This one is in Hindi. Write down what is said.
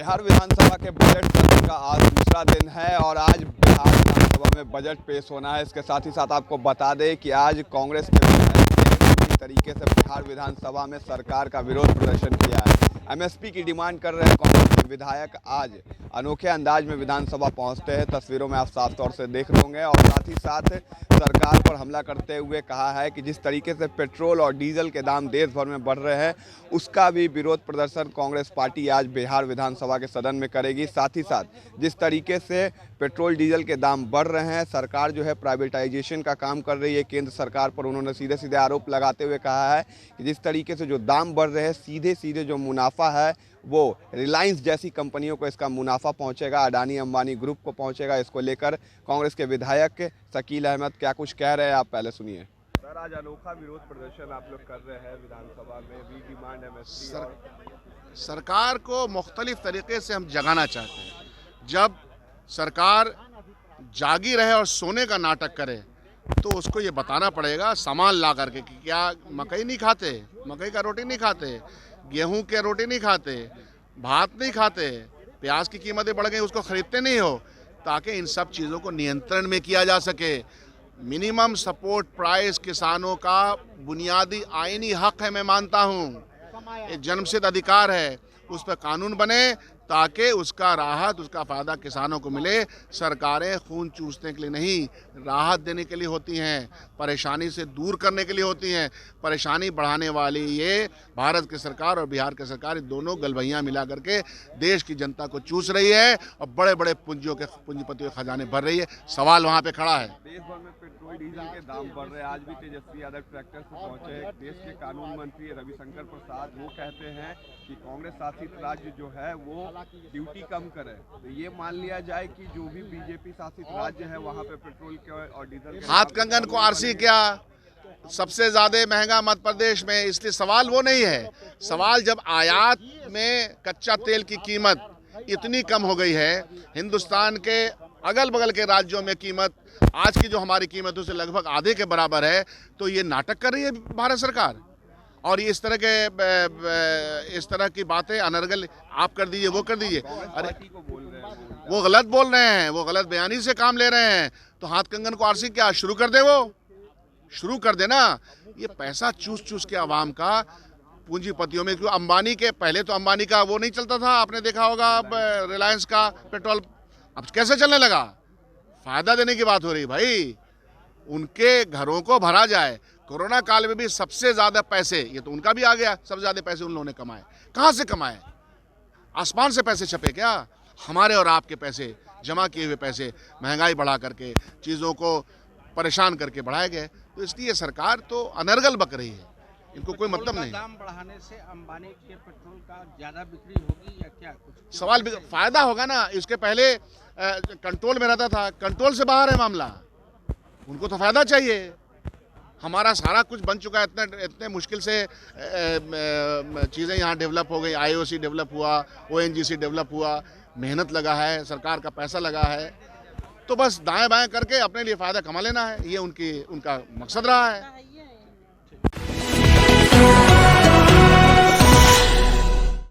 बिहार विधानसभा के बजट सत्र का आज दूसरा दिन है और आज बिहार विधानसभा में बजट पेश होना है। इसके साथ ही साथ आपको बता दें कि आज कांग्रेस के विधायक ने पूरी तरीके से बिहार विधानसभा में सरकार का विरोध प्रदर्शन किया है। एमएसपी की डिमांड कर रहे कांग्रेस के विधायक आज अनोखे अंदाज में विधानसभा पहुंचते हैं। तस्वीरों में आप साफ तौर से देख लोगे और साथ ही साथ सरकार पर हमला करते हुए कहा है कि जिस तरीके से पेट्रोल और डीजल के दाम देश भर में बढ़ रहे हैं उसका भी विरोध प्रदर्शन कांग्रेस पार्टी आज बिहार विधानसभा के सदन में करेगी। साथ ही साथ जिस तरीके से पेट्रोल डीजल के दाम बढ़ रहे हैं, सरकार जो है प्राइवेटाइजेशन का काम कर रही है केंद्र सरकार पर, उन्होंने सीधे सीधे आरोप लगाते हुए कहा है कि जिस तरीके से जो दाम बढ़ रहे हैं सीधे सीधे जो मुनाफा है वो रिलायंस जैसी कंपनियों को इसका मुनाफा पहुंचेगा, अडानी अंबानी ग्रुप को पहुंचेगा। इसको लेकर कांग्रेस के विधायक शकील अहमद क्या कुछ कह रहे हैं, आप पहले सुनिए। सर, आज अनोखा विरोध प्रदर्शन आप लोग कर रहे हैं विधानसभा में, वी डिमांड एमएसपी। सरकार को मुख्तलिफ तरीके से हम जगाना चाहते हैं। जब सरकार जागी रहे और सोने का नाटक करे तो उसको ये बताना पड़ेगा सामान ला करके कि क्या मकई नहीं खाते, मकई का रोटी नहीं खाते, गेहूं के रोटी नहीं खाते, भात नहीं खाते, प्याज की कीमतें बढ़ गई उसको खरीदते नहीं हो, ताकि इन सब चीज़ों को नियंत्रण में किया जा सके। मिनिमम सपोर्ट प्राइस किसानों का बुनियादी आईनी हक है, मैं मानता हूँ, एक जन्मसिद्ध अधिकार है, उस पर कानून बने ताकि उसका राहत, उसका फ़ायदा किसानों को मिले। सरकारें खून चूसने के लिए नहीं, राहत देने के लिए होती हैं, परेशानी से दूर करने के लिए होती हैं। परेशानी बढ़ाने वाली ये भारत की सरकार और बिहार की सरकार दोनों गलबहियाँ मिला करके देश की जनता को चूस रही है और बड़े बड़े पूंजीपतियों के खजाने भर रही है। सवाल वहाँ पे खड़ा है। देश भर में पेट्रोल डीजल के दाम बढ़ रहे हैं। आज भी तेजस्वी यादव ट्रैक्टर से पहुंचे। देश के कानून मंत्री रविशंकर प्रसाद वो कहते हैं कि कांग्रेस शासित राज्य जो है वो ड्यूटी कम करे। तो ये मान लिया जाए कि जो भी बीजेपी शासित राज्य है वहाँ पे पेट्रोल के और डीजल के हाथ कंगन को आरसी क्या सबसे ज्यादा महंगा मध्य प्रदेश में, इसलिए सवाल वो नहीं है। सवाल जब आयात में कच्चा तेल की कीमत इतनी कम हो गई है, हिंदुस्तान के अगल बगल के राज्यों में कीमत आज की जो हमारी कीमतों से लगभग आधे के बराबर है, तो ये नाटक कर रही है भारत सरकार। और इस तरह की बातें अनर्गल आप कर दीजिए, वो कर दीजिए। अरे वो गलत बोल रहे हैं, वो गलत बयानी से काम ले रहे हैं, तो हाथ कंगन को आरसी क्या शुरू कर दे, वो शुरू कर देना। ये पैसा चूस चूस के आवाम का पूंजीपतियों में, क्यों अंबानी के, पहले तो अंबानी का वो नहीं चलता था, आपने देखा होगा, रिलायंस का पेट्रोल अब कैसे चलने लगा। फायदा देने की बात हो रही भाई, उनके घरों को भरा जाए। कोरोना काल में भी सबसे ज्यादा पैसे, ये तो उनका भी आ गया, सबसे ज्यादा पैसे उन लोगों ने कमाए। कहाँ से कमाए? आसमान से पैसे छपे क्या? हमारे और आपके पैसे, जमा किए हुए पैसे महंगाई बढ़ा करके चीज़ों को परेशान करके बढ़ाए गए। तो इसलिए सरकार तो अनर्गल बक रही है, इनको कोई मतलब नहीं। दाम बढ़ाने से अंबानी के पेट्रोल का ज्यादा बिक्री होगी या क्या? कुछ सवाल फायदा होगा ना। इसके पहले कंट्रोल में रहता था, कंट्रोल से बाहर है मामला, उनको तो फायदा चाहिए। हमारा सारा कुछ बन चुका है, इतने मुश्किल से चीज़ें यहाँ डेवलप हो गई। आईओसी डेवलप हुआ, ओएनजीसी डेवलप हुआ, मेहनत लगा है, सरकार का पैसा लगा है, तो बस दाएं बाएं करके अपने लिए फ़ायदा कमा लेना है, ये उनका मकसद रहा है।